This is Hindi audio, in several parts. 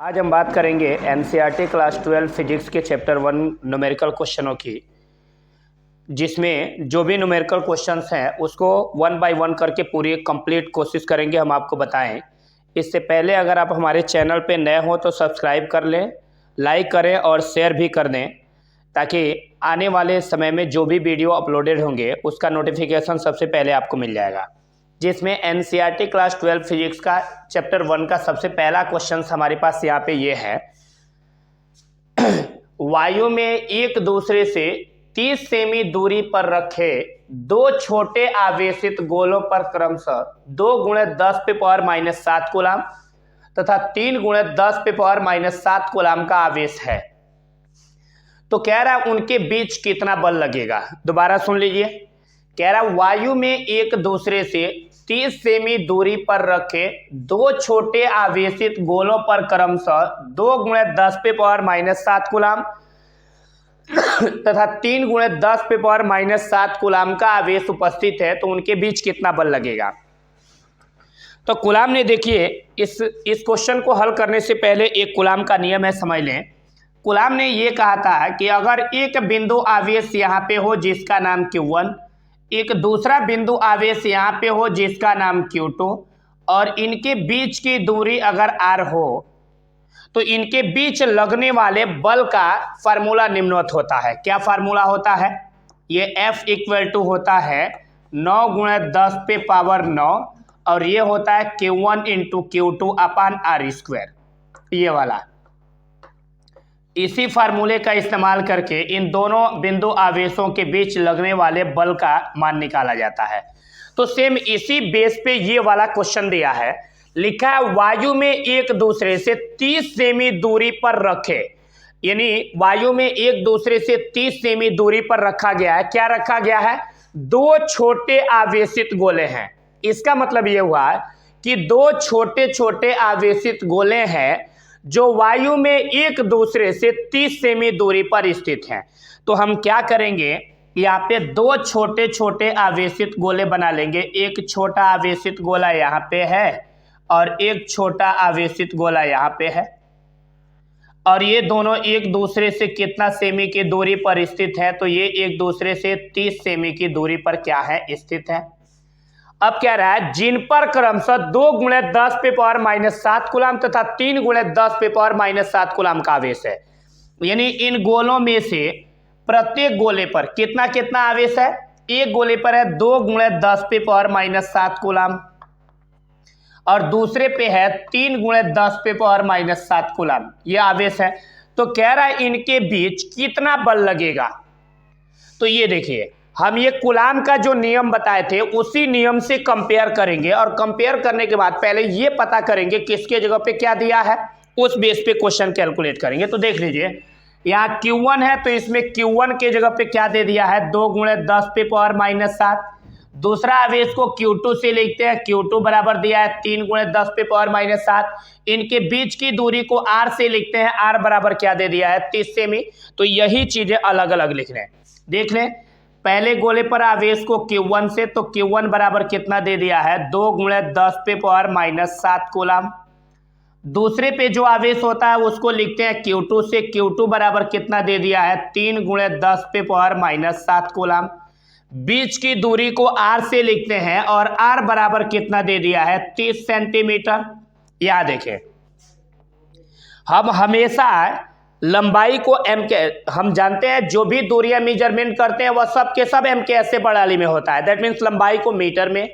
आज हम बात करेंगे एनसीईआरटी क्लास 12 फिजिक्स के चैप्टर 1 न्यूमेरिकल क्वेश्चनों की, जिसमें जो भी न्यूमेरिकल क्वेश्चंस हैं उसको 1 बाय 1 करके पूरी कंप्लीट कोशिश करेंगे हम आपको बताएं। इससे पहले अगर आप हमारे चैनल पे नए हो तो सब्सक्राइब कर लें, लाइक करें और शेयर भी कर दें, ताकि आने वाले समय में जो भी वीडियो अपलोडेड होंगे उसका नोटिफिकेशन सबसे पहले आपको मिल जाएगा। जिसमें एनसीईआरटी क्लास 12 फिजिक्स का चैप्टर 1 का सबसे पहला क्वेश्चन हमारे पास यहाँ पे ये है। वायु में एक दूसरे से 30 सेमी दूरी पर रखे दो छोटे आवेशित गोलों पर क्रमशः 2 × 10⁻⁷ कूलाम तथा 3 × 10⁻⁷ कूलाम का आवेश है, तो कह रहा है उनके बीच कितना बल लगेगा। दोबारा सुन लीजिए, कह रहा वायु में एक दूसरे से 30 सेमी दूरी पर रखे दो छोटे आवेशित गोलों पर क्रमशः 2 × 10⁻⁷ कूलाम तथा 3 × 10⁻⁷ कूलाम का आवेश उपस्थित है, तो उनके बीच कितना बल लगेगा। तो कूलाम ने देखिए इस क्वेश्चन को हल करने से पहले एक कूलाम का नियम है, समझ लें। कूलाम ने ये कहा था कि अगर एक बिंदु आवेश यहाँ पे हो जिसका नाम Q1, एक दूसरा बिंदु आवेश यहाँ पे हो जिसका नाम Q2 और इनके बीच की दूरी अगर R हो, तो इनके बीच लगने वाले बल का फार्मूला निम्नवत होता है। क्या फार्मूला होता है? ये F = होता है 9 × 10⁻⁹ और ये होता है Q1 × Q2/R², ये वाला। इसी फार्मूले का इस्तेमाल करके इन दोनों बिंदु आवेशों के बीच लगने वाले बल का मान निकाला जाता है। तो सेम इसी बेस पे ये वाला क्वेश्चन दिया है, लिखा है वायु में एक दूसरे से 30 सेमी दूरी पर रखे, यानी वायु में एक दूसरे से 30 सेमी दूरी पर रखा गया है। क्या रखा गया है? दो छोटे आवेशित गोले हैं। इसका मतलब ये हुआ कि दो छोटे छोटे आवेशित गोले हैं जो वायु में एक दूसरे से 30 सेमी दूरी पर स्थित हैं। तो हम क्या करेंगे, यहाँ पे दो छोटे छोटे आवेशित गोले बना लेंगे। एक छोटा आवेशित गोला यहाँ पे है और एक छोटा आवेशित गोला यहाँ पे है, और ये दोनों एक दूसरे से कितना सेमी की दूरी पर स्थित है, तो ये एक दूसरे से 30 सेमी की दूरी पर क्या है, स्थित है। अब क्या रहा है, जिन पर क्रमशः 2 × 10⁻⁷ कूलाम तथा 3 × 10⁻⁷ कूलाम का आवेश है। यानी इन गोलों में से प्रत्येक गोले पर कितना कितना आवेश है? एक गोले पर है 2 × 10⁻⁷ कूलाम और दूसरे पे है 3 × 10⁻⁷ कूलाम, ये आवेश है। तो कह रहा है इनके बीच कितना बल लगेगा। तो ये देखिए, हम ये कूलाम का जो नियम बताए थे उसी नियम से कंपेयर करेंगे, और कंपेयर करने के बाद पहले ये पता करेंगे किसके जगह पे क्या दिया है, उस बेस पे क्वेश्चन कैलकुलेट करेंगे। तो देख लीजिए, यहाँ Q1 है तो इसमें Q1 के जगह पे क्या दे दिया है, 2 × 10⁻⁷। दूसरा आवेश को Q2 से लिखते हैं, Q2 बराबर दिया है 3 × 10⁻⁷। इनके बीच की दूरी को R से लिखते हैं, R बराबर क्या दे दिया है, 30 सेमी। तो यही चीजें अलग अलग लिख लें। देख लें, पहले गोले पर आवेश को Q1 से, तो Q1 बराबर कितना दे दिया है, 2 × 10⁻⁷ कूलाम। दूसरे पे जो आवेश होता है उसको लिखते हैं Q2 से, Q2 बराबर कितना दे दिया है, 3 × 10⁻⁷ कूलाम। बीच की दूरी को R से लिखते हैं और R बराबर कितना दे दिया है, 30 सेंटीमीटर। याद देखें, हम हमेशा लंबाई को हम जानते हैं जो भी दूरियां मेजरमेंट करते हैं वह सब के सब MKS प्रणाली में होता है। दैट मीन्स लंबाई को मीटर में,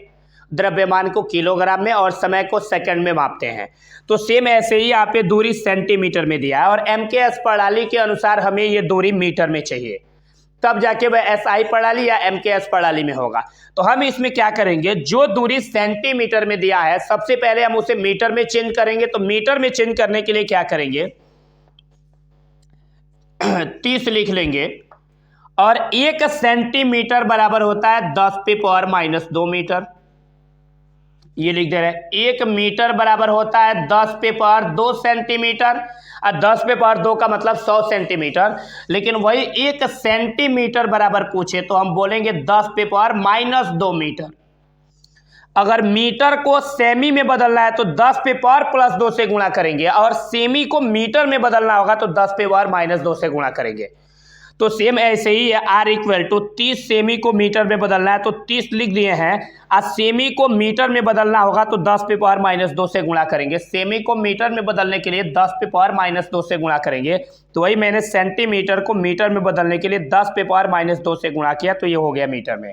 द्रव्यमान को किलोग्राम में और समय को सेकंड में मापते हैं। तो सेम ऐसे ही यहाँ पे दूरी सेंटीमीटर में दिया है, और MKS प्रणाली के अनुसार हमें ये दूरी मीटर में चाहिए, तब जाके वह SI प्रणाली या MKS प्रणाली में होगा। तो हम इसमें क्या करेंगे, जो दूरी सेंटीमीटर में दिया है सबसे पहले हम उसे मीटर में चेंज करेंगे। तो मीटर में चेंज करने के लिए क्या करेंगे, 30 लिख लेंगे, और 1 सेंटीमीटर बराबर होता है 10⁻⁻² मीटर। ये लिख दे रहे हैं, 1 मीटर बराबर होता है 10⁻² सेंटीमीटर, और 10⁻² का मतलब 100 सेंटीमीटर। लेकिन वही 1 सेंटीमीटर बराबर पूछे तो हम बोलेंगे 10⁻⁻² मीटर। अगर मीटर को सेमी में बदलना है तो 10 पे पावर प्लस 2 से गुणा करेंगे, और सेमी को मीटर में बदलना होगा तो 10 पे पावर माइनस 2 से गुणा करेंगे। तो सेम ऐसे ही है, R इक्वल टू 30 सेमी को मीटर में बदलना है तो 30 लिख दिए हैं, और सेमी को मीटर में बदलना होगा तो 10 पे पावर माइनस 2 से गुणा करेंगे। सेमी को मीटर में बदलने के लिए 10 पे पावर माइनस 2 से गुणा करेंगे, तो वही मैंने सेंटीमीटर को मीटर में बदलने के लिए 10 पे पावर माइनस 2 से गुणा किया, तो ये हो गया मीटर में।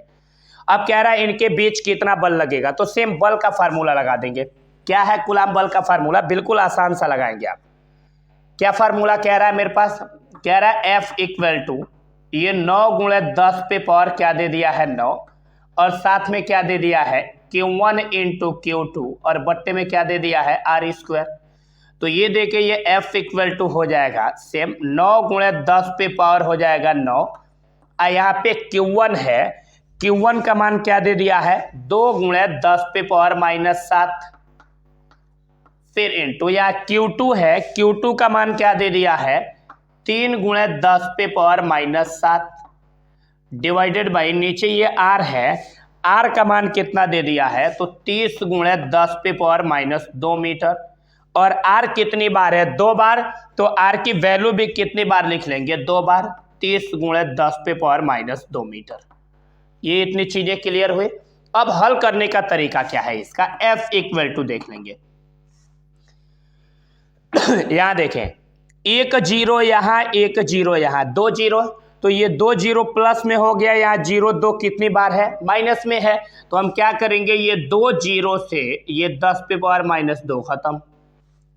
अब कह रहा है इनके बीच कितना बल लगेगा, तो सेम बल का फार्मूला लगा देंगे। क्या है कूलाम बल का फार्मूला, बिल्कुल आसान सा लगाएंगे आप। क्या फार्मूला कह रहा है मेरे पास, कह रहा है F इक्वल टू ये 9 गुणे 10 पे पावर क्या दे दिया है 9, और साथ में क्या दे दिया है Q1 इंटू Q2, और बट्टे में क्या दे दिया है R स्क्वायर। तो ये देखे ये F इक्वल टू हो जाएगा सेम 9 गुणे 10 पे पावर हो जाएगा 9, और यहाँ पे Q1 है, Q1 का मान क्या दे दिया है 2 गुणे 10 पे पावर माइनस 7, फिर इंटू यहाँ Q2 है, Q2 का मान क्या दे दिया है 3 गुणे 10 पे पावर माइनस 7, डिवाइडेड बाई नीचे ये R है, R का मान कितना दे दिया है तो 30 गुणे 10 पे पावर माइनस 2 मीटर, और R कितनी बार है 2 बार, तो R की वैल्यू भी कितनी बार लिख लेंगे 2 बार, 30 गुणे 10 पे पावर माइनस 2 मीटर। ये इतनी चीजें क्लियर हुई। अब हल करने का तरीका क्या है इसका, F इक्वल टू देख लेंगे। यहां देखें 1 0 यहां 1 0 यहां 2 0, तो ये 2 0 प्लस में हो गया, यहाँ 0 2 कितनी बार है माइनस में है, तो हम क्या करेंगे ये 2 0 से ये 10 पे पावर माइनस 2 खत्म।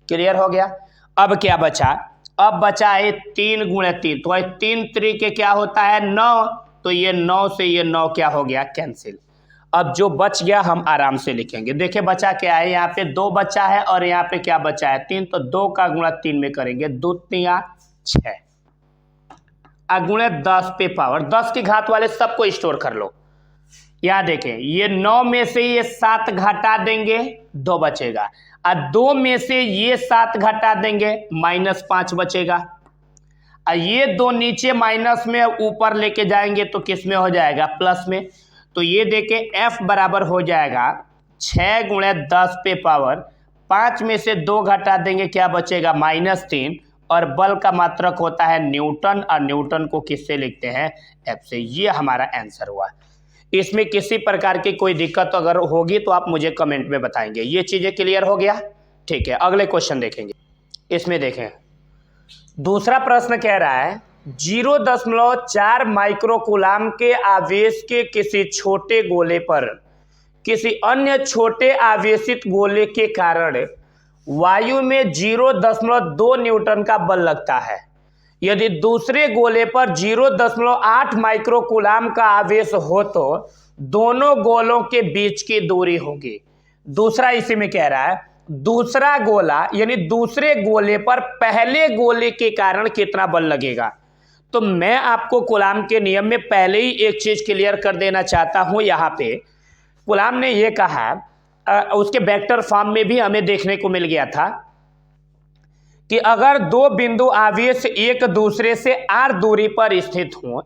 क्लियर हो गया। अब क्या बचा, अब बचा है 3 गुणे 3, तो 3 तरीके क्या होता है 9, तो ये 9 से ये 9 क्या हो गया कैंसिल। अब जो बच गया हम आराम से लिखेंगे। देखिए बचा क्या है, यहाँ पे 2 बचा है और यहाँ पे क्या बचा है 3, तो 2 का गुणा 3 में करेंगे, 2 3 6, गुणे 10 पे पावर 10 की घात वाले सबको स्टोर कर लो। यहाँ देखें ये 9 में से ये 7 घटा देंगे 2 बचेगा, और 2 में से ये 7 घटा देंगे -5 बचेगा, और ये 2 नीचे माइनस में ऊपर लेके जाएंगे तो किस में हो जाएगा प्लस में। तो ये देखें F बराबर हो जाएगा 6 गुणे 10 पे पावर 5 में से 2 घटा देंगे क्या बचेगा -3, और बल का मात्रक होता है न्यूटन, और न्यूटन को किससे लिखते हैं F से। ये हमारा आंसर हुआ। इसमें किसी प्रकार की कोई दिक्कत अगर होगी तो आप मुझे कमेंट में बताएंगे। ये चीजें क्लियर हो गया, ठीक है। अगले क्वेश्चन देखेंगे। इसमें देखें दूसरा प्रश्न कह रहा है 0.4 माइक्रोकूलाम के आवेश के किसी छोटे गोले पर किसी अन्य छोटे आवेशित गोले के कारण वायु में 0.2 न्यूटन का बल लगता है। यदि दूसरे गोले पर 0.8 माइक्रोकूलाम का आवेश हो तो दोनों गोलों के बीच की दूरी होगी। दूसरा इसी में कह रहा है दूसरा गोला यानी दूसरे गोले पर पहले गोले के कारण कितना बल लगेगा। तो मैं आपको कूलाम के नियम में पहले ही एक चीज क्लियर कर देना चाहता हूं। यहाँ पे कूलाम ने यह कहा, उसके वेक्टर फॉर्म में भी हमें देखने को मिल गया था कि अगर 2 बिंदु आवेश एक दूसरे से r दूरी पर स्थित हों,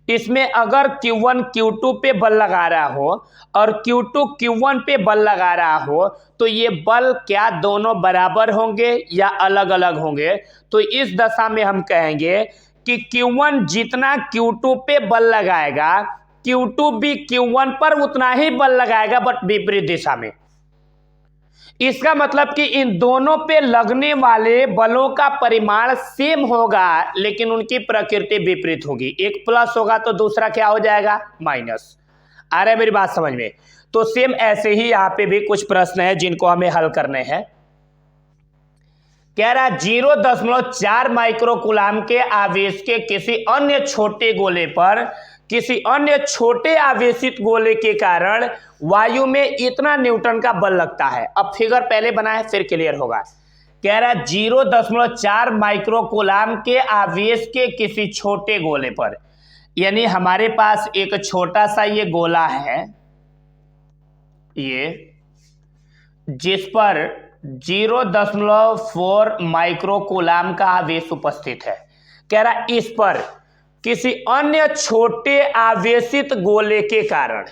इसमें अगर Q1 Q2 पे बल लगा रहा हो और Q2 Q1 पे बल लगा रहा हो, तो ये बल क्या दोनों बराबर होंगे या अलग अलग होंगे। तो इस दशा में हम कहेंगे कि Q1 जितना Q2 पे बल लगाएगा Q2 भी Q1 पर उतना ही बल लगाएगा, बट विपरीत दिशा में। इसका मतलब कि इन दोनों पे लगने वाले बलों का परिमाण सेम होगा, लेकिन उनकी प्रकृति विपरीत होगी। एक प्लस होगा तो दूसरा क्या हो जाएगा माइनस। आ रहा है मेरी बात समझ में। तो सेम ऐसे ही यहाँ पे भी कुछ प्रश्न है जिनको हमें हल करने हैं। कह रहा 0.4 माइक्रोकूलाम के आवेश के किसी अन्य छोटे गोले पर किसी अन्य छोटे आवेशित गोले के कारण वायु में इतना न्यूटन का बल लगता है। अब फिगर पहले बनाए फिर क्लियर होगा। कह रहा 0.4 माइक्रोकूलाम के आवेश के किसी छोटे गोले पर, यानी हमारे पास एक छोटा सा ये गोला है ये, जिस पर 0.4 माइक्रोकूलाम का आवेश उपस्थित है। कह रहा इस पर किसी अन्य छोटे आवेशित गोले के कारण,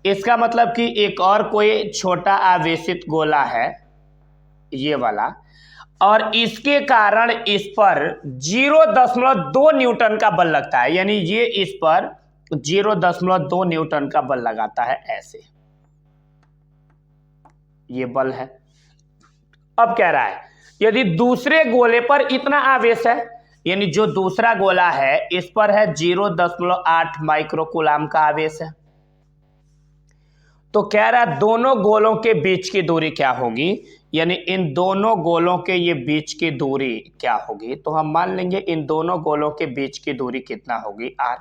इसका मतलब कि एक और कोई छोटा आवेशित गोला है ये वाला, और इसके कारण इस पर 0.2 न्यूटन का बल लगता है, यानी ये इस पर 0.2 न्यूटन का बल लगाता है ऐसे, ये बल है। अब कह रहा है यदि दूसरे गोले पर इतना आवेश है, यानी जो दूसरा गोला है इस पर है 0.8 माइक्रोकूलाम का आवेश है, तो कह रहा है दोनों गोलों के बीच की दूरी क्या होगी, यानी इन दोनों गोलों के ये बीच की दूरी क्या होगी। तो हम मान लेंगे इन दोनों गोलों के बीच की दूरी कितना होगी, r।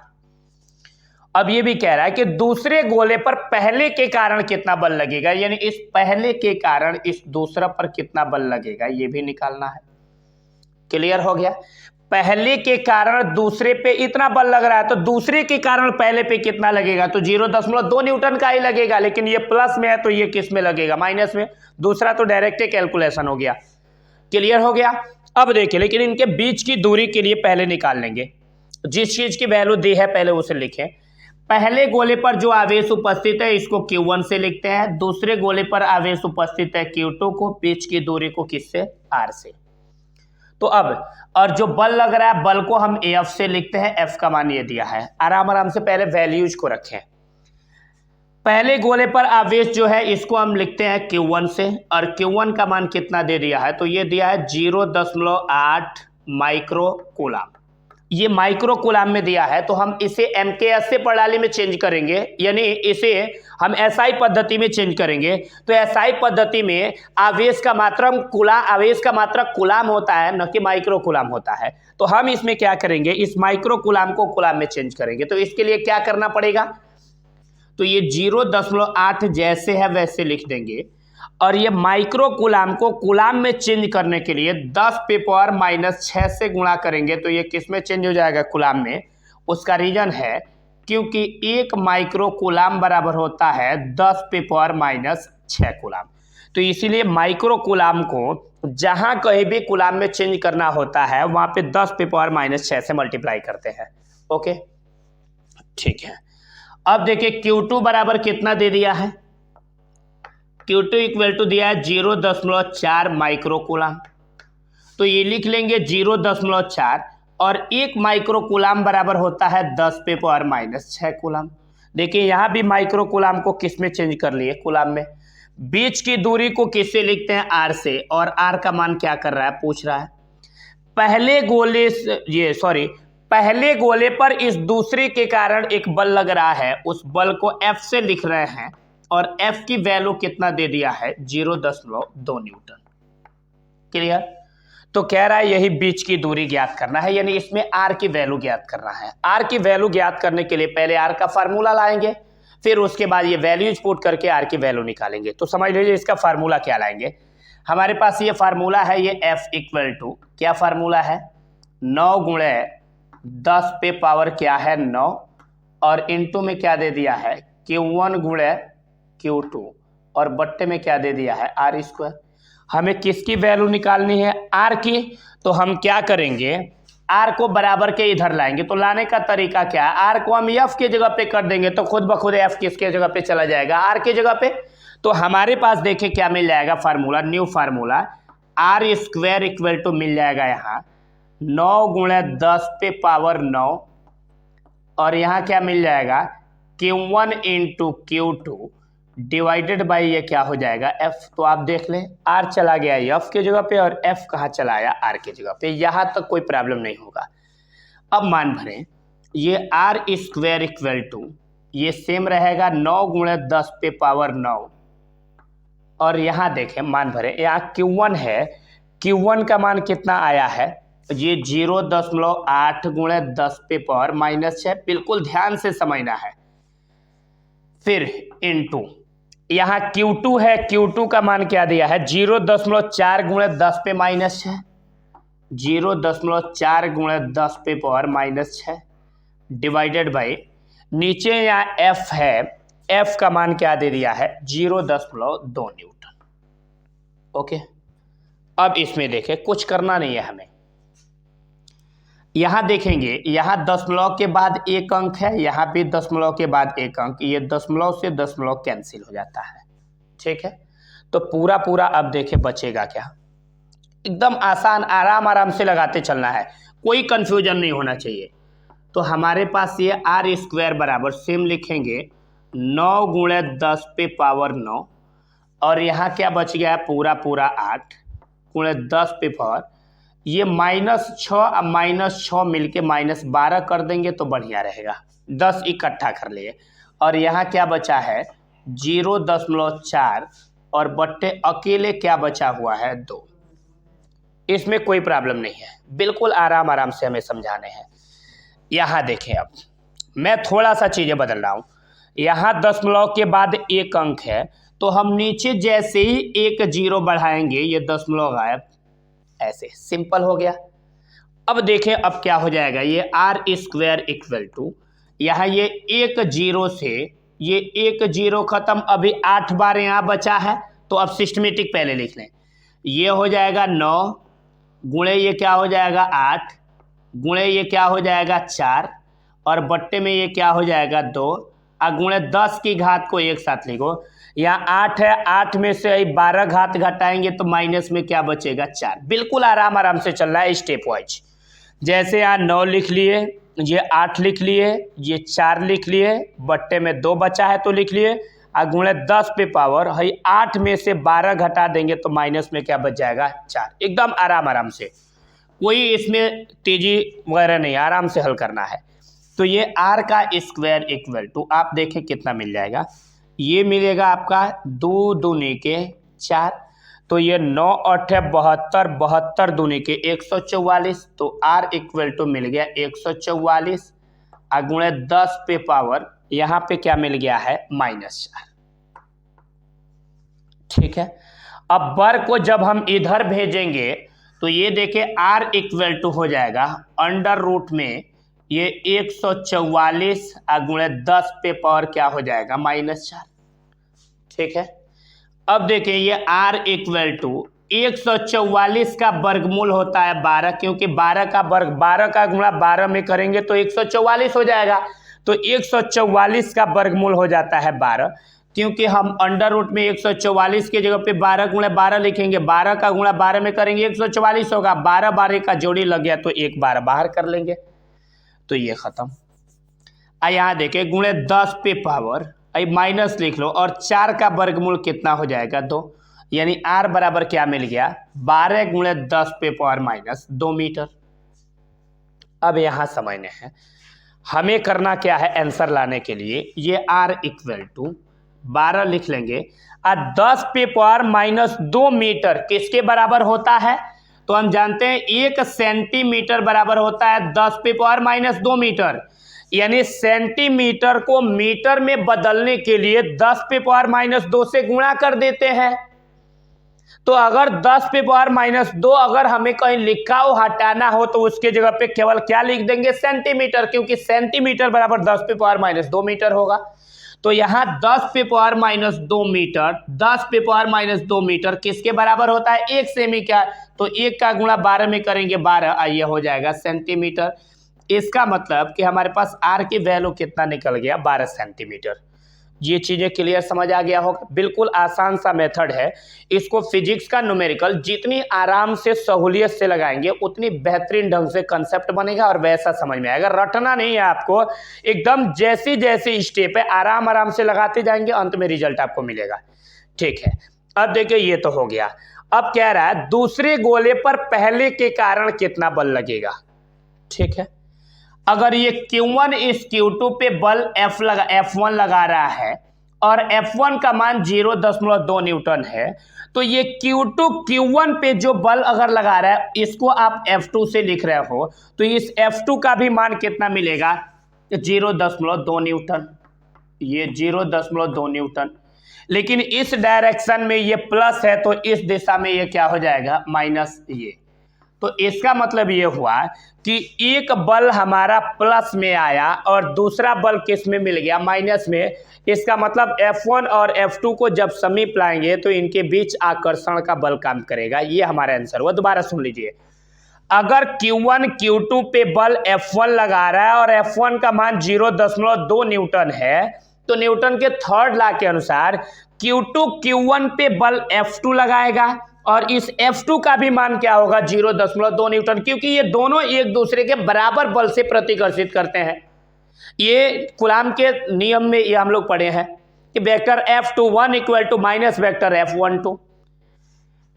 अब ये भी कह रहा है कि दूसरे गोले पर पहले के कारण कितना बल लगेगा, यानी इस पहले के कारण इस दूसरा पर कितना बल लगेगा ये भी निकालना है। क्लियर हो गया। पहले के कारण दूसरे पे इतना बल लग रहा है, तो दूसरे के कारण पहले पे कितना लगेगा, तो 0.2 न्यूटन का ही लगेगा, लेकिन ये प्लस में है तो ये किस में लगेगा, माइनस में। दूसरा तो डायरेक्ट कैलकुलेशन हो गया। क्लियर हो गया। अब देखिए, लेकिन इनके बीच की दूरी के लिए पहले निकाल लेंगे, जिस चीज की वैल्यू दी है पहले उसे लिखें। पहले गोले पर जो आवेश उपस्थित है इसको Q1 से लिखते हैं, दूसरे गोले पर आवेश उपस्थित है Q2 को, बीच की दूरी को किससे, R से। तो अब और जो बल लग रहा है बल को हम AF से लिखते हैं, F का मान ये दिया है। आराम आराम से पहले वैल्यूज को रखें। पहले गोले पर आवेश जो है इसको हम लिखते हैं Q1 से, और Q1 का मान कितना दे दिया है, तो ये दिया है 0.8 माइक्रोकूलाम। ये माइक्रोकूलाम में दिया है, तो हम इसे MKS से प्रणाली में चेंज करेंगे, यानी इसे हम SI पद्धति में चेंज करेंगे। तो SI पद्धति में आवेश का मात्रक कूलाम होता है, न कि माइक्रोकूलाम होता है। तो हम इसमें क्या करेंगे, इस माइक्रोकूलाम को कूलाम में चेंज करेंगे। तो इसके लिए क्या करना पड़ेगा, तो ये 0.8 जैसे है वैसे लिख देंगे, और ये माइक्रोकूलाम को कूलाम में चेंज करने के लिए 10⁻⁻6 से गुणा करेंगे, तो ये किस में चेंज हो जाएगा, कूलाम में। उसका रीजन है क्योंकि 1 माइक्रोकूलाम बराबर होता है 10⁻⁻6 कूलाम। तो इसीलिए माइक्रोकूलाम को जहां कहीं भी कूलाम में चेंज करना होता है वहां पे 10⁻⁻6 से मल्टीप्लाई करते हैं। ओके, ठीक है। अब देखिए Q2 बराबर कितना दे दिया है, Q2 इक्वल टू दिया है 0.4 माइक्रोकूलाम। तो ये लिख लेंगे 0.4, और 1 माइक्रोकूलाम बराबर होता है 10⁻⁻6 कूलाम। देखिए यहाँ भी माइक्रोकूलाम को किस में चेंज कर लिए, कूलाम में। बीच की दूरी को किससे लिखते हैं, R से, और R का मान क्या कर रहा है, पूछ रहा है। पहले गोले पर इस दूसरे के कारण एक बल लग रहा है, उस बल को F से लिख रहे हैं, और F की वैल्यू कितना दे दिया है, 0.2 न्यूटन। क्लियर। तो कह रहा है यही बीच की दूरी ज्ञात करना है, यानी इसमें R की वैल्यू ज्ञात करना है। R की वैल्यू ज्ञात करने के लिए पहले R का फार्मूला लाएंगे, फिर उसके बाद ये वैल्यूज पुट करके R की वैल्यू निकालेंगे। तो समझ लीजिए इसका फार्मूला क्या लाएंगे। हमारे पास ये फार्मूला है, ये F इक्वल टू क्या फार्मूला है, 9 गुणे 10 पे पावर क्या है 9, और इनटू में क्या दे दिया है Q1 गुणे Q2, और बट्टे में क्या दे दिया है R²। हमें किसकी वैल्यू निकालनी है, R की। तो हम क्या करेंगे, R को बराबर के इधर लाएंगे। तो लाने का तरीका क्या है, R को हम F की जगह पे कर देंगे, तो खुद ब खुद F किसके जगह पे चला जाएगा, R की जगह पे। तो हमारे पास देखिए क्या मिल जाएगा formula, new formula, R² equal to मिल जाएगा यहाँ 9 गुणे 10 पे पावर 9, और यहाँ क्या मिल जाएगा Q1 into Q2 divided by ये क्या हो जाएगा F। तो आप देख लें R चला गया F की जगह पे, और F कहाँ चला आया, R की जगह पे। यहाँ तक कोई प्रॉब्लम नहीं होगा। अब मान भरें, ये R² इक्वल टू ये सेम रहेगा 9 गुणे 10 पे पावर 9, और यहाँ देखें मान भरें, यहाँ Q1 है, Q1 का मान कितना आया है, ये 0.8 गुणे 10 पे पावर -6, बिल्कुल ध्यान से समझना है। फिर इनटू यहाँ Q2 है, Q2 का मान क्या दिया है, 0.4 गुणे 10 पे -6, 0.4 गुणे 10 पे पावर -6 डिवाइडेड बाई नीचे यहाँ F है, F का मान क्या दे दिया है 0.2 न्यूटन। ओके, अब इसमें देखें कुछ करना नहीं है हमें। यहाँ देखेंगे, यहाँ दशमलव के बाद एक अंक है, यहाँ भी दशमलव के बाद एक अंक, ये दशमलव से दशमलव कैंसिल हो जाता है। ठीक है, तो पूरा पूरा अब देखें बचेगा क्या। एकदम आसान, आराम आराम से लगाते चलना है, कोई कंफ्यूजन नहीं होना चाहिए। तो हमारे पास ये आर स्क्वायर बराबर सेम लिखेंगे 9 गुणे 10 पे पावर 9, और यहाँ क्या बच गया है पूरा पूरा 8 गुणे 10 पे पावर, ये -6 अब -6 मिलके -12 कर देंगे तो बढ़िया रहेगा, 10 इकट्ठा कर लिए। और यहाँ क्या बचा है 0.4 और बट्टे अकेले क्या बचा हुआ है 2। इसमें कोई प्रॉब्लम नहीं है, बिल्कुल आराम आराम से हमें समझाने हैं। यहाँ देखें, अब मैं थोड़ा सा चीज़ें बदल रहा हूँ। यहाँ दशमलव के बाद एक अंक है, तो हम नीचे जैसे ही एक 0 बढ़ाएंगे ये दशमलव गायब, ऐसे सिंपल हो गया। अब देखें अब क्या हो जाएगा, ये आर स्क्वायर इक्वल टू, यहाँ ये एक 0 से ये एक 0 खत्म, अभी 8 बार यहाँ बचा है, तो अब सिस्टमेटिक पहले लिख लें। ये हो जाएगा 9 गुणे ये क्या हो जाएगा 8 गुणे ये क्या हो जाएगा 4 और बट्टे में ये क्या हो जाएगा 2 और गुणे 10 की घात को एक साथ लिखो। यहाँ 8 है, 8 में से 12 घात घटाएंगे तो माइनस में क्या बचेगा 4। बिल्कुल आराम आराम से चल रहा है स्टेप वाइज। जैसे यहाँ 9 लिख लिए, ये 8 लिख लिए, ये 4 लिख लिए, बट्टे में 2 बचा है तो लिख लिए, और गुणे 10 पे पावर है 8 में से 12 घटा देंगे तो माइनस में क्या बच जाएगा 4। एकदम आराम आराम से, कोई इसमें तेजी वगैरह नहीं, आराम से हल करना है। तो ये r का स्क्वायर इक्वल टू आप देखें कितना मिल जाएगा, ये मिलेगा आपका 2 दूनी के 4, तो ये 9 8 72, 72 दूनी के 144, तो r इक्वल टू मिल गया 144 और गुणे 10 पे पावर यहाँ पे क्या मिल गया है -4। ठीक है, अब वर्ग को जब हम इधर भेजेंगे तो ये देखें r इक्वल टू हो जाएगा अंडर रूट में ये 144 और गुणे 10 पे पावर क्या हो जाएगा -4। ठीक है, अब देखिए ये r इक्वल टू 144 का वर्गमूल होता है 12, क्योंकि 12 का वर्ग 12 का गुणा 12 में करेंगे तो 144 हो जाएगा, तो 144 का वर्गमूल हो जाता है 12, क्योंकि हम अंडर रूट में 144 के जगह पे 12 गुणे 12 लिखेंगे, 12 का गुणा 12 में करेंगे 144 होगा, 12 12 का जोड़ी लग गया तो एक 12 बाहर कर लेंगे, तो ये खत्म। यहाँ देखें गुणे 10 पे पावर माइनस लिख लो, और 4 का वर्गमूल कितना हो जाएगा 2, यानी r बराबर क्या मिल गया 12 गुणे 10 पे पावर -2 मीटर। अब यहाँ समझने हैं हमें करना क्या है आंसर लाने के लिए, ये r इक्वल टू 12 लिख लेंगे और 10 पे पावर -2 मीटर किसके बराबर होता है, तो हम जानते हैं 1 सेंटीमीटर बराबर होता है 10 पे पावर -2 मीटर, यानी सेंटीमीटर को मीटर में बदलने के लिए 10 पे पावर -2 से गुणा कर देते हैं। तो अगर 10 पे पावर -2 अगर हमें कहीं लिखा हो हटाना हो तो उसके जगह पे केवल क्या लिख देंगे सेंटीमीटर, क्योंकि सेंटीमीटर बराबर 10 पे पावर -2 मीटर होगा। तो यहाँ 10 पे पावर -2 मीटर, 10 पे पावर -2 मीटर किसके बराबर होता है 1 सेमी का, तो 1 का गुणा 12 में करेंगे 12, आइए हो जाएगा सेंटीमीटर। इसका मतलब कि हमारे पास r की वैल्यू कितना निकल गया 12 सेंटीमीटर। ये चीज़ें क्लियर समझ आ गया होगा, बिल्कुल आसान सा मेथड है। इसको फिजिक्स का न्यूमेरिकल जितनी आराम से सहूलियत से लगाएंगे उतनी बेहतरीन ढंग से कंसेप्ट बनेगा और वैसा समझ में आएगा। रटना नहीं है आपको, एकदम जैसी जैसी स्टेप है आराम आराम से लगाते जाएंगे, अंत में रिजल्ट आपको मिलेगा। ठीक है, अब देखिए ये तो हो गया। अब कह रहा है दूसरे गोले पर पहले के कारण कितना बल लगेगा। ठीक है, अगर ये Q1 इस Q2 पे बल F1 लगा रहा है और F1 का मान 0.2 न्यूटन है, तो ये Q2 Q1 पे जो बल अगर लगा रहा है इसको आप F2 से लिख रहे हो, तो इस F2 का भी मान कितना मिलेगा 0.2 न्यूटन, ये 0.2 न्यूटन। लेकिन इस डायरेक्शन में ये प्लस है तो इस दिशा में ये क्या हो जाएगा माइनस ये। तो इसका मतलब ये हुआ कि एक बल हमारा प्लस में आया और दूसरा बल किस में मिल गया माइनस में। इसका मतलब F1 और F2 को जब समीप लाएंगे तो इनके बीच आकर्षण का बल काम करेगा। ये हमारा आंसर हुआ। दोबारा सुन लीजिए, अगर Q1 Q2 पे बल F1 लगा रहा है और F1 का मान 0.2 न्यूटन है, तो न्यूटन के थर्ड लॉ के अनुसार Q2 Q1 पे बल F2 लगाएगा और इस F2 का भी मान क्या होगा 0.2 न्यूटन, क्योंकि ये दोनों एक दूसरे के बराबर बल से प्रतिकर्षित करते हैं। ये कूलाम के नियम में ये हम लोग पढ़े हैं कि vector F21 equal to minus vector F12।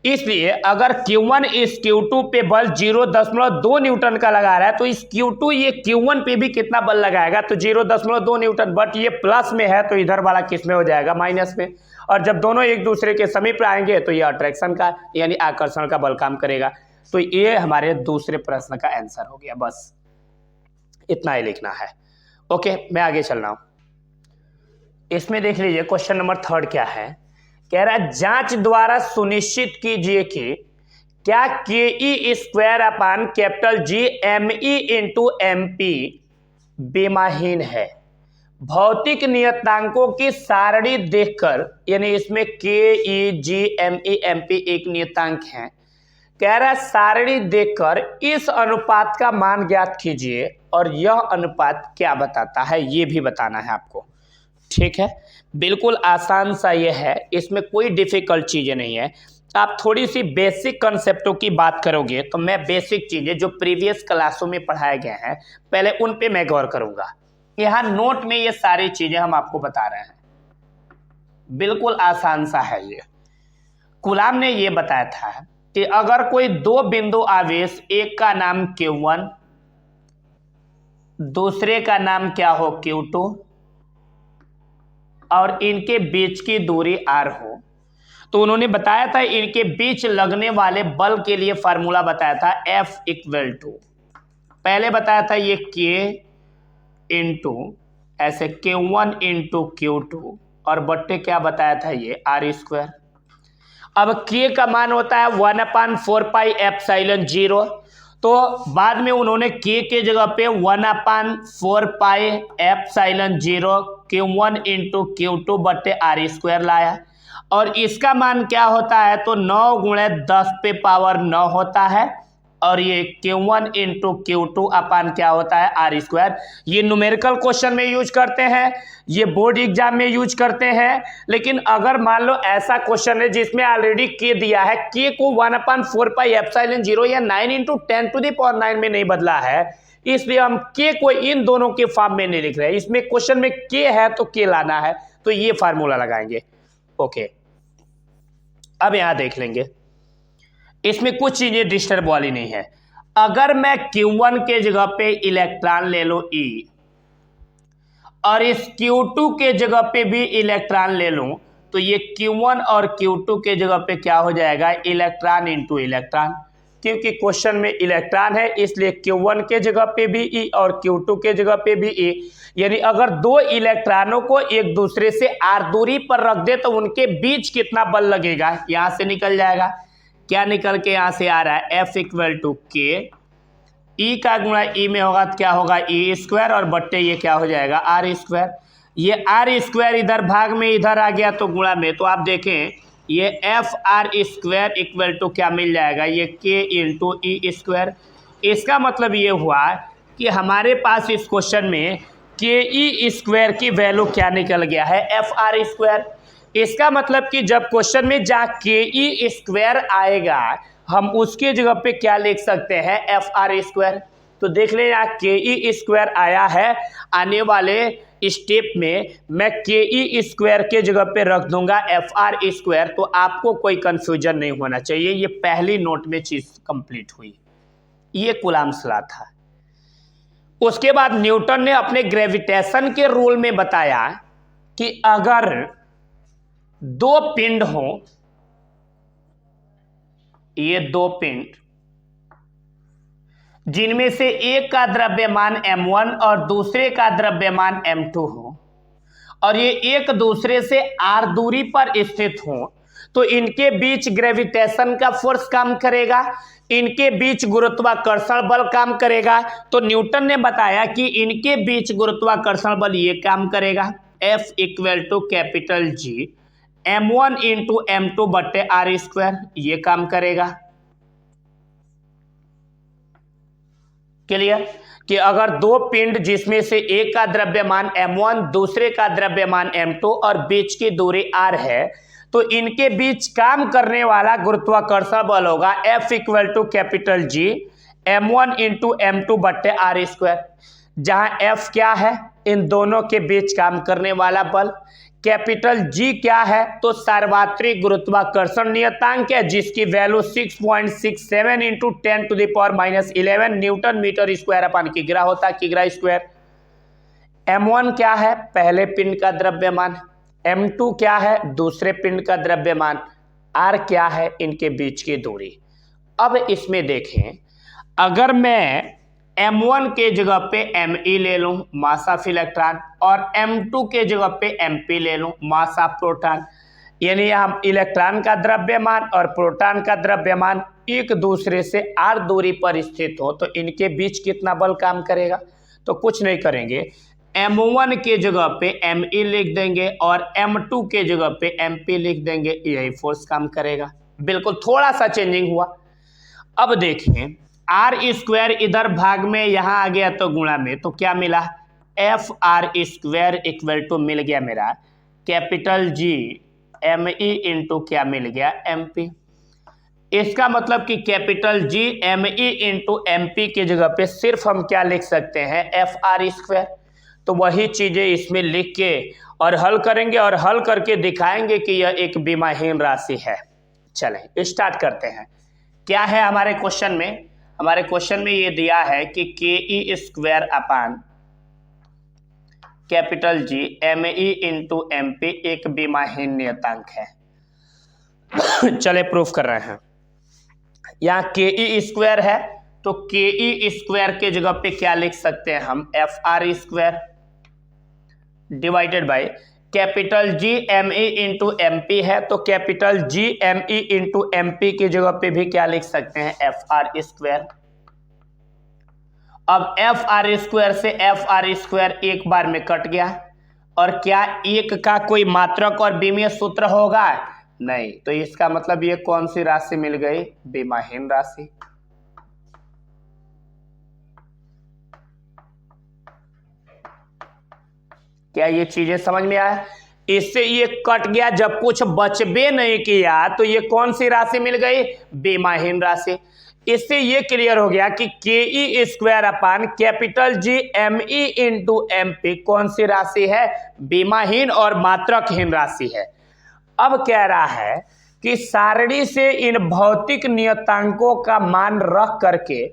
इसलिए अगर Q1 इस Q2 पे बल 0.2 न्यूटन का लगा रहा है तो इस Q2 ये Q1 पे भी कितना बल लगाएगा, तो 0.2 न्यूटन, बट ये प्लस में है तो इधर वाला किस में हो जाएगा, माइनस में। और जब दोनों एक दूसरे के समीप आएंगे तो ये अट्रैक्शन का यानी आकर्षण का बल काम करेगा। तो ये हमारे दूसरे प्रश्न का आंसर हो गया। बस इतना ही लिखना है। ओके, मैं आगे चल रहा हूं। इसमें देख लीजिए क्वेश्चन नंबर थर्ड क्या है। कह रहा है जांच द्वारा सुनिश्चित कीजिए कि क्या KE square upon capital G ME into MP बेमाहीन है। भौतिक नियतांकों की सारणी देखकर, यानी इसमें KE G ME MP एक नियतांक है, कह रहा है सारणी देखकर इस अनुपात का मान ज्ञात कीजिए और यह अनुपात क्या बताता है ये भी बताना है आपको। ठीक है, बिल्कुल आसान सा ये है, इसमें कोई डिफिकल्ट चीजें नहीं है। आप थोड़ी सी बेसिक कंसेप्टों की बात करोगे तो मैं बेसिक चीजें जो प्रीवियस क्लासों में पढ़ाए गए हैं पहले उन पे मैं गौर करूंगा। यहाँ नोट में ये सारी चीजें हम आपको बता रहे हैं, बिल्कुल आसान सा है ये। कूलाम ने ये बताया था कि अगर कोई दो बिंदु आवेश, एक का नाम Q1 दूसरे का नाम क्या हो Q2 और इनके बीच की दूरी R हो, तो उन्होंने बताया था इनके बीच लगने वाले बल के लिए फार्मूला बताया था F इक्वल टू, पहले बताया था ये K इंटू ऐसे Q1 इंटू Q2 और बट्टे क्या बताया था ये R स्क्वायर। अब K का मान होता है 1/4 पाई एप्सिलॉन 0, तो बाद में उन्होंने K के जगह पे 1/4 pi epsilon 0 Q1 into Q2 बट्टे R स्क्वायर लाया और इसका मान क्या होता है, तो 9 गुणे 10 पे पावर 9 होता है और ये Q1 इंटू Q2 अपान क्या होता है R स्क्वायर। ये न्यूमेरिकल क्वेश्चन में यूज करते हैं, ये बोर्ड एग्जाम में यूज करते हैं। लेकिन अगर मान लो ऐसा क्वेश्चन है जिसमें ऑलरेडी K दिया है, K को 1/4 पाई एप्सिलॉन 0 या 9 इंटू 10⁻9 में नहीं बदला है, इसलिए हम K को इन दोनों के फॉर्म में नहीं लिख रहे हैं। इसमें क्वेश्चन में K है तो K लाना है, तो ये फार्मूला लगाएंगे। ओके, अब यहां देख लेंगे, इसमें कुछ चीजें डिस्टर्ब वाली नहीं है। अगर मैं Q1 के जगह पे इलेक्ट्रॉन ले लो E और इस Q2 के जगह पे भी इलेक्ट्रॉन ले लूं, तो ये Q1 और Q2 के जगह पे क्या हो जाएगा, इलेक्ट्रॉन इंटू इलेक्ट्रॉन। क्योंकि क्वेश्चन में इलेक्ट्रॉन है इसलिए Q1 के जगह पे भी E और Q2 के जगह पे भी E, यानी अगर दो इलेक्ट्रॉनों को एक दूसरे से R दूरी पर रख दे तो उनके बीच कितना बल लगेगा, यहां से निकल जाएगा। क्या निकल के यहां से आ रहा है, F equal to K, E का गुणा E में होगा तो क्या होगा E स्क्वायर और बट्टे ये क्या हो जाएगा R स्क्वायर। ये R स्क्वायर इधर भाग में इधर आ गया तो गुणा में, तो आप देखें ये FR स्क्वायर इक्वल टू क्या मिल जाएगा, ये K इंटू E स्क्वायर। इसका मतलब ये हुआ कि हमारे पास इस क्वेश्चन में KE स्क्वायर की वैल्यू क्या निकल गया है, FR स्क्वायर। इसका मतलब कि जब क्वेश्चन में जहाँ KE स्क्वायर आएगा हम उसके जगह पे क्या लिख सकते हैं, FR स्क्वायर। तो देख ले यहाँ KE स्क्वायर आया है, आने वाले स्टेप में मैं KE स्क्वायर के जगह पे रख दूंगा FR स्क्वायर, तो आपको कोई कंफ्यूजन नहीं होना चाहिए। ये पहली नोट में चीज कंप्लीट हुई, ये कूलाम्स लॉ था। उसके बाद न्यूटन ने अपने ग्रेविटेशन के रूल में बताया कि अगर दो पिंड हो, ये दो पिंड जिनमें से एक का द्रव्यमान m1 और दूसरे का द्रव्यमान m2 हो और ये एक दूसरे से r दूरी पर स्थित हो, तो इनके बीच ग्रेविटेशन का फोर्स काम करेगा, इनके बीच गुरुत्वाकर्षण बल काम करेगा। तो न्यूटन ने बताया कि इनके बीच गुरुत्वाकर्षण बल ये काम करेगा, F equal to capital G m1 into m2 बट्टे R स्क्वायर, ये काम करेगा। क्लियर? कि अगर दो पिंड जिसमें से एक का द्रव्यमान m1 दूसरे का द्रव्यमान m2 और बीच की दूरी r है, तो इनके बीच काम करने वाला गुरुत्वाकर्षण बल होगा F equal to capital G m1 into m2 बट्टे आर स्क्वायर, जहां F क्या है? इन दोनों के बीच काम करने वाला बल। कैपिटल G क्या है? तो सार्वत्रिक गुरुत्वाकर्षण नियतांक है, जिसकी value 6.67 into 10⁻⁻11 newton metre square upon किग्रा होता है, किग्रा स्क्वायर। m1 क्या है? पहले पिंड का द्रव्यमान। m2 क्या है? दूसरे पिंड का द्रव्यमान। r क्या है? इनके बीच की दूरी। अब इसमें देखें, अगर मैं m1 के जगह पे me ले लूं, मास ऑफ इलेक्ट्रॉन, और m2 के जगह पे mp ले लूं, मास ऑफ प्रोटॉन, यानी हम इलेक्ट्रॉन का द्रव्यमान और प्रोटॉन का द्रव्यमान एक दूसरे से r दूरी पर स्थित हो, तो इनके बीच कितना बल काम करेगा? तो कुछ नहीं करेंगे, m1 के जगह पे me लिख देंगे और m2 के जगह पे mp लिख देंगे, यही फोर्स काम करेगा। बिल्कुल थोड़ा सा चेंजिंग हुआ। अब देखें, आर स्क्वायर इधर भाग में यहां आ गया तो गुणा में, तो क्या मिला? F R square equal to मिल गया मेरा capital G M E into क्या मिल गया? M P. इसका मतलब कि capital G M E into M P की जगह पे सिर्फ हम क्या लिख सकते हैं? F R square. तो वही चीजें इसमें लिख के और हल करेंगे और हल करके दिखाएंगे कि यह एक विमाहीन राशि है। चलें स्टार्ट करते हैं। क्या है हमारे क्वेश्चन में? हमारे क्वेश्चन में ये दिया है कि K E square upon capital G M E into M P एक विमाहीन नियतांक है। चले प्रूफ कर रहे हैं। यहाँ के ई स्क्वायर है, तो के ई स्क्वायर के जगह पे क्या लिख सकते हैं हम? F R square divided by capital G M E into M P है, तो capital G M E into M P की जगह पे भी क्या लिख सकते हैं? F R square. अब एफ आर स्क्वायर से एफ आर स्क्वायर एक बार में कट गया, और क्या एक का कोई मात्रक और विमीय सूत्र होगा? नहीं। तो इसका मतलब ये कौन सी राशि मिल गई? विमाहीन राशि। क्या ये चीजें समझ में आया? इससे ये कट गया, जब कुछ बचबे नहीं किया, तो ये कौन सी राशि मिल गई? विमाहीन राशि। इससे ये क्लियर हो गया कि K E square upon capital G M E into M P कौन सी राशि है? विमाहीन और मात्रकहीन राशि है। अब कह रहा है कि सारणी से इन भौतिक नियतांकों का मान रख करके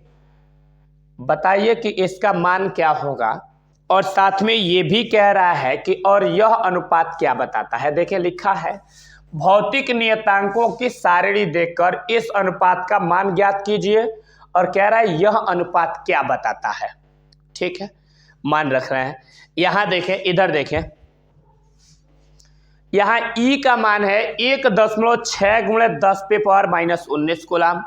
बताइए कि इसका मान क्या होगा, और साथ में ये भी कह रहा है कि और यह अनुपात क्या बताता है। देखिए लिखा है, भौतिक नियतांकों की सारणी देखकर इस अनुपात का मान ज्ञात कीजिए, और कह रहा है यह अनुपात क्या बताता है। ठीक है, मान रख रहे हैं। यहां देखें, इधर देखें, यहां ई का मान है 1.6 गुणे 10 पे पावर -19 कूलम।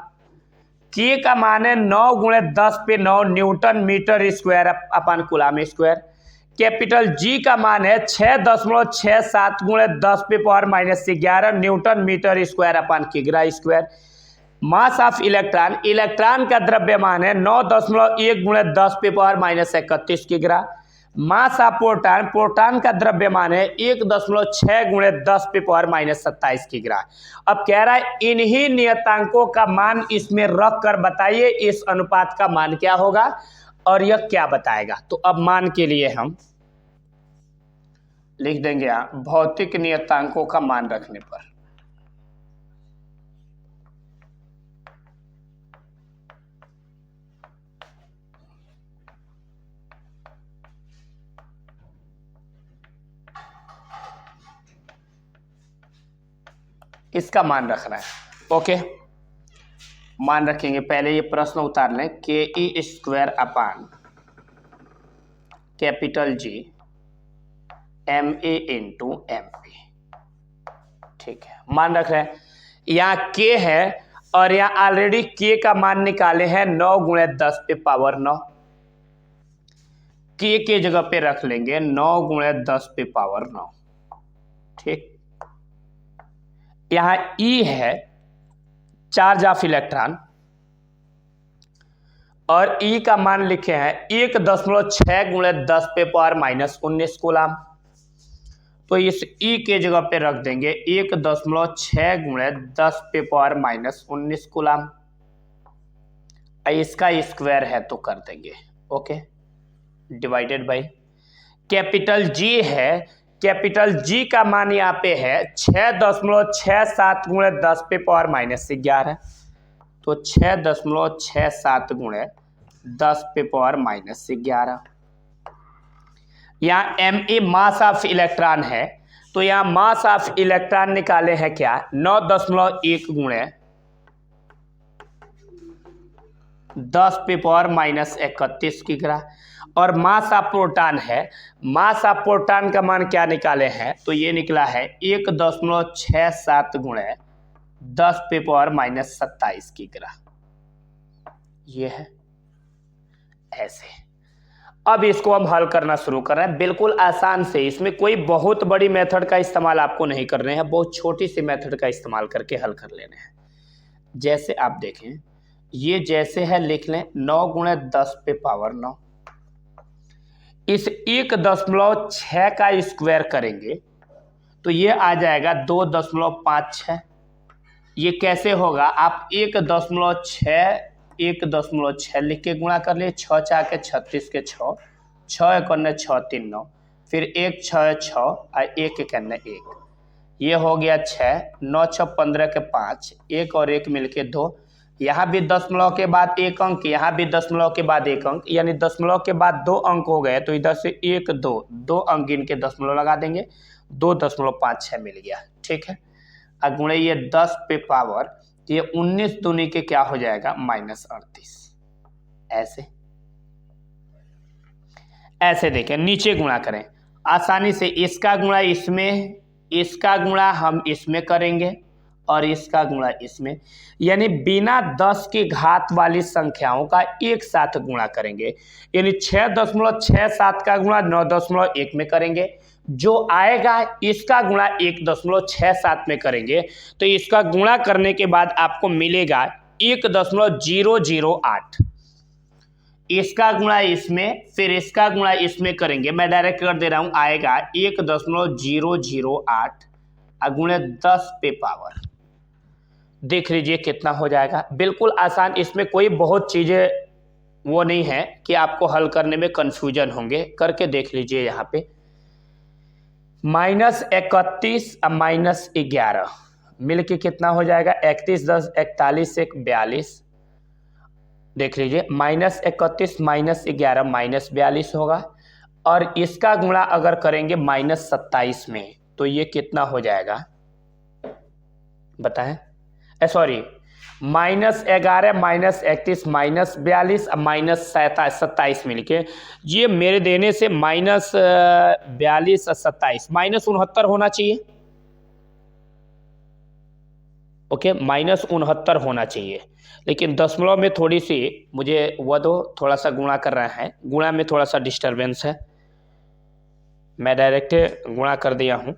के का मान है 9 गुणे 10 पे 9 newton metre square upon coulomb square. Capital G का मान है 6.67 गुणे 10 पे power -11 newton metre square upon किग्रा square. Mass of electron, electron का द्रव्यमान है 9.1 गुणे 10 पे पावर -31 किग्रा। मास ऑफ प्रोटॉन, प्रोटॉन का द्रव्यमान है 1.6 गुणे 10 पे पावर -27 किग्रा। अब कह रहा है इन्हीं नियतांकों का मान इसमें रख कर बताइए इस अनुपात का मान क्या होगा और यह क्या बताएगा। तो अब मान के लिए हम लिख देंगे यहां भौतिक नियतांकों का मान रखने पर इसका मान रखना है। ओके, मान रखेंगे। पहले ये प्रश्न उतार लें, K E square upon capital G M A into M P. ठीक है, मान रख रहे हैं। यहाँ के है और यहाँ ऑलरेडी के का मान निकाले हैं 9 गुणे 10 पे पावर 9। के जगह पे रख लेंगे 9 गुणे 10 पे पावर 9। ठीक, यहां ई है चार्ज ऑफ इलेक्ट्रॉन और ई का मान लिखे हैं 1.6 गुणे 10 पे पावर माइनस 19 कूलाम। तो इस ई के जगह पे रख देंगे 1.6 गुणे 10 पे पावर माइनस 19 कूलाम। इसका स्क्वायर है तो कर देंगे, okay, divided by capital G है। कैपिटल जी का मान यहाँ पे है 6.67 गुणे 10 पे पावर माइनस 11। तो 6.67 गुणे 10 पे पावर माइनस 11। यहाँ M a mass of electron है, तो यहाँ मास ऑफ इलेक्ट्रॉन निकाले हैं क्या 9.1 गुणे 10 पे पावर माइनस 31 की ग्राम। और मास ऑफ प्रोटॉन है, मास ऑफ प्रोटॉन का मान क्या निकाले हैं, तो ये निकला है 1.67 गुणे 10 पे पावर माइनस 27 की ग्राम। ये है ऐसे। अब इसको हम हल करना शुरू कर रहे हैं बिल्कुल आसान से। इसमें कोई बहुत बड़ी मेथड का इस्तेमाल आपको नहीं कर रहे हैं, बहुत छोटी सी मेथड का इस्तेमाल करके हल कर लेने हैं। जैसे आप देखें, ये जैसे है लिख लें 9 गुणे 10 पे पावर 9। इस 1.6 का स्क्वायर करेंगे तो ये आ जाएगा 2.56। ये कैसे होगा, आप 1.6 लिख के गुणा कर लिए, 6 4 के 36 के 6, 6 1 6 3 9, फिर 1 6 6 और 1 1 1। ये हो गया 6, 9 6 15 के 5, 1 और 1 मिलके 2। यहाँ भी दशमलव के बाद 1 अंक, यहाँ भी दशमलव के बाद 1 अंक, यानी दशमलव के बाद 2 अंक हो गए। तो इधर से 1 2 अंक गिन के दशमलव लगा देंगे, 2.56 मिल गया, ठीक है। और गुणे ये 10 पे पावर, ये 19 दूनी के क्या हो जाएगा माइनस 38। ऐसे देखें, नीचे गुणा करें आसानी से। इसका गुणा इसमें, इसका गुणा हम इसमें करेंगे और इसका गुणा इसमें, यानी बिना 10 की घात वाली संख्याओं का एक साथ गुणा करेंगे। यानी 6.67 का गुणा 9.1 में करेंगे, जो आएगा इसका गुणा 1.67 में करेंगे। तो इसका गुणा करने के बाद आपको मिलेगा 1.008। इसका गुणा इसमें, फिर इसका गुणा इसमें करेंगे, मैं डायरेक्ट कर दे रहा हूं, आएगा 1.008 गुणे 10 पे पावर। देख लीजिए कितना हो जाएगा, बिल्कुल आसान। इसमें कोई बहुत चीजें वो नहीं है कि आपको हल करने में कंफ्यूजन होंगे। करके देख लीजिए, यहाँ पे -31 और -11 मिलके कितना हो जाएगा 31 10 41 1 42। देख लीजिए -31 -11 -42 होगा। और इसका गुणा अगर करेंगे -27 में तो ये कितना हो जाएगा बताएं, सॉरी -11 -31 -42 -27 मिलके, ये मेरे देने से -42 और 27 -69 होना चाहिए। ओके, -69 होना चाहिए, लेकिन दशमलव में थोड़ी सी मुझे वो दो, थोड़ा सा गुणा कर रहा है, गुणा में थोड़ा सा डिस्टरबेंस है। मैं डायरेक्ट गुणा कर दिया हूं,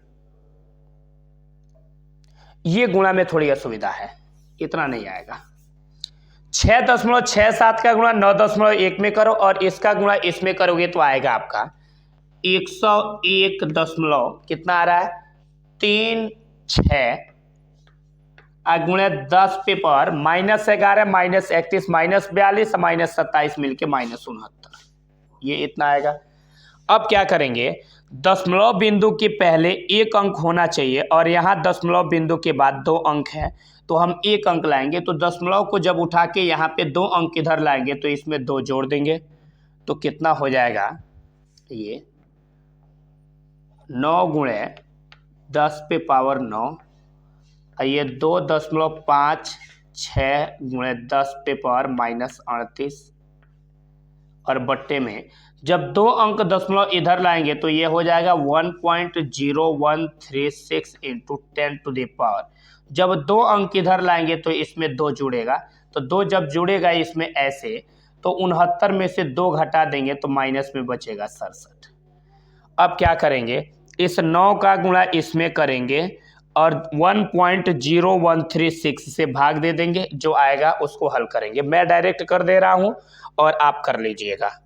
ये गुणा में थोड़ी असुविधा है, इतना नहीं आएगा। 6.67 का गुणा 9.1 में करो और इसका गुणा इसमें करोगे तो आएगा आपका 101 दशमलव कितना आ रहा है 36 गुणे 10 पे पावर -11 -31 -42 -27 मिलके -69, ये इतना आएगा। अब क्या करेंगे, दशमलव बिंदु के पहले एक अंक होना चाहिए और यहाँ दशमलव बिंदु के बाद 2 अंक है, तो हम 1 अंक लाएंगे। तो दशमलव को जब उठा के यहाँ पे 2 अंक इधर लाएंगे तो इसमें 2 जोड़ देंगे, तो कितना हो जाएगा ये 9 गुणे 10 पे पावर 9, ये 2.56 गुणे 10 पे पावर -38 और बट्टे में जब 2 अंक दशमलव इधर लाएंगे तो ये हो जाएगा 1.0136 इंटू 10 टू द पावर। जब 2 अंक इधर लाएंगे तो इसमें 2 जुड़ेगा, तो 2 जब जुड़ेगा इसमें ऐसे, तो 69 में से 2 घटा देंगे तो माइनस में बचेगा 67। अब क्या करेंगे, इस 9 का गुणा इसमें करेंगे और 1.0136 से भाग दे देंगे, जो आएगा उसको हल करेंगे। मैं डायरेक्ट कर दे रहा हूं और आप कर लीजिएगा।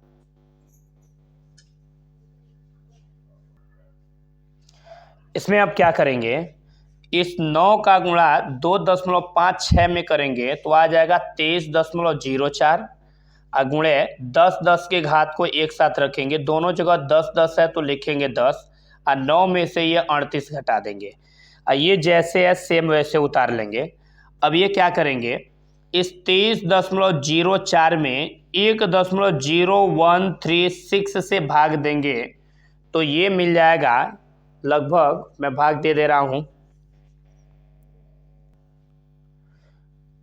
इसमें अब क्या करेंगे, इस 9 का गुणा 2.56 में करेंगे तो आ जाएगा 23.04 और गुणे 10 के घात को एक साथ रखेंगे, दोनों जगह 10 है तो लिखेंगे 10 और 9 में से ये 38 घटा देंगे और ये जैसे है सेम वैसे उतार लेंगे। अब ये क्या करेंगे, इस 23.04 में 1.0136 से भाग देंगे तो ये मिल जाएगा, लगभग मैं भाग दे रहा हूं,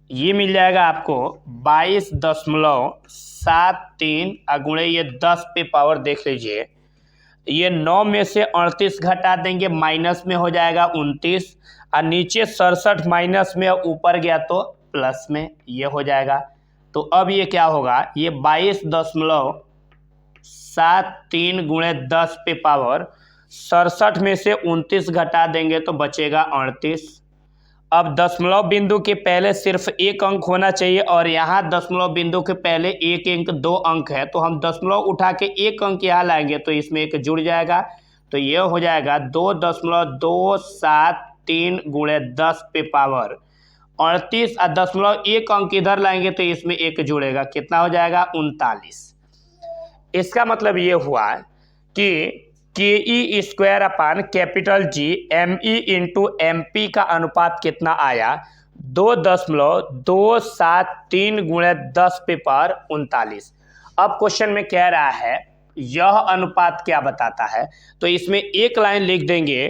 ये मिल जाएगा आपको 22.73 गुणे ये 10 पे पावर देख लीजिए, ये 9 में से 38 घटा देंगे, माइनस में हो जाएगा 29 और नीचे 67 माइनस में, ऊपर गया तो प्लस में ये हो जाएगा। तो अब ये क्या होगा, ये 22.73 गुणे 10 पे पावर 67 में से 29 घटा देंगे तो बचेगा 38। अब दशमलव बिंदु के पहले सिर्फ एक अंक होना चाहिए और यहाँ दशमलव बिंदु के पहले एक अंक 2 अंक है, तो हम दशमलव उठा के एक अंक यहाँ लाएंगे तो इसमें एक जुड़ जाएगा, तो ये हो जाएगा 2.273 गुणे 10 पे पावर 38 और दशमलव एक अंक इधर लाएंगे तो इसमें एक जुड़ेगा, कितना हो जाएगा 39। इसका मतलब ये हुआ कि KE square upon capital G ME into MP का अनुपात कितना आया, 2.273 गुणे 10 पे पावर 39। अब क्वेश्चन में कह रहा है यह अनुपात क्या बताता है, तो इसमें एक लाइन लिख देंगे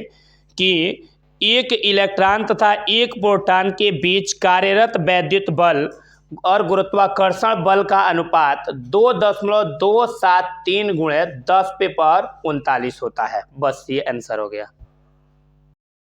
कि एक इलेक्ट्रॉन तथा एक प्रोटॉन के बीच कार्यरत वैद्युत बल और गुरुत्वाकर्षण बल का अनुपात 2.273 गुणे 10 पे पावर 39 होता है। बस ये आंसर हो गया।